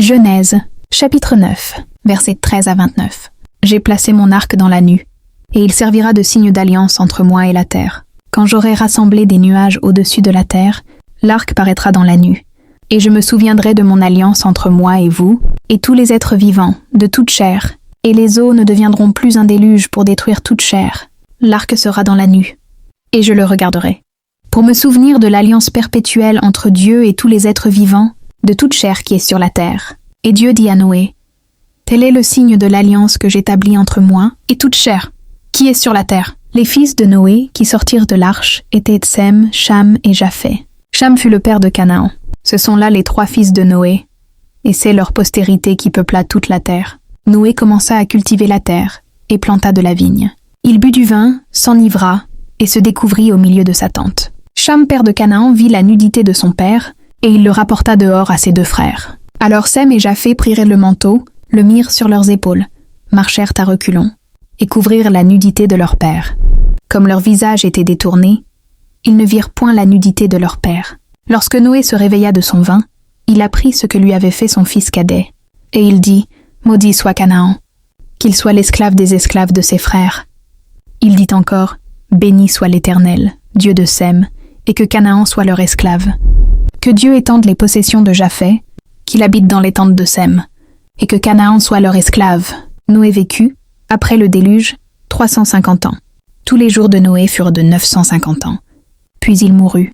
Genèse, chapitre 9, versets 13 à 29. J'ai placé mon arc dans la nue, et il servira de signe d'alliance entre moi et la terre. Quand j'aurai rassemblé des nuages au-dessus de la terre, l'arc paraîtra dans la nue, et je me souviendrai de mon alliance entre moi et vous, et tous les êtres vivants, de toute chair, et les eaux ne deviendront plus un déluge pour détruire toute chair. L'arc sera dans la nue, et je le regarderai. Pour me souvenir de l'alliance perpétuelle entre Dieu et tous les êtres vivants, de toute chair qui est sur la terre. Et Dieu dit à Noé, « Tel est le signe de l'alliance que j'établis entre moi et toute chair qui est sur la terre. » Les fils de Noé qui sortirent de l'arche étaient Sem, Cham et Japheth. Cham fut le père de Canaan. Ce sont là les 3 fils de Noé, et c'est leur postérité qui peupla toute la terre. Noé commença à cultiver la terre et planta de la vigne. Il but du vin, s'enivra et se découvrit au milieu de sa tente. Cham, père de Canaan, vit la nudité de son père, et il le rapporta dehors à ses 2 frères. Alors Sem et Japheth prirent le manteau, le mirent sur leurs épaules, marchèrent à reculons, et couvrirent la nudité de leur père. Comme leur visage était détourné, ils ne virent point la nudité de leur père. Lorsque Noé se réveilla de son vin, il apprit ce que lui avait fait son fils cadet, et il dit, « Maudit soit Canaan, qu'il soit l'esclave des esclaves de ses frères. » Il dit encore, « Béni soit l'Éternel, Dieu de Sem, et que Canaan soit leur esclave. Que Dieu étende les possessions de Japheth, qu'il habite dans les tentes de Sem, et que Canaan soit leur esclave. » Noé vécut, après le déluge, 350 ans. Tous les jours de Noé furent de 950 ans. Puis il mourut,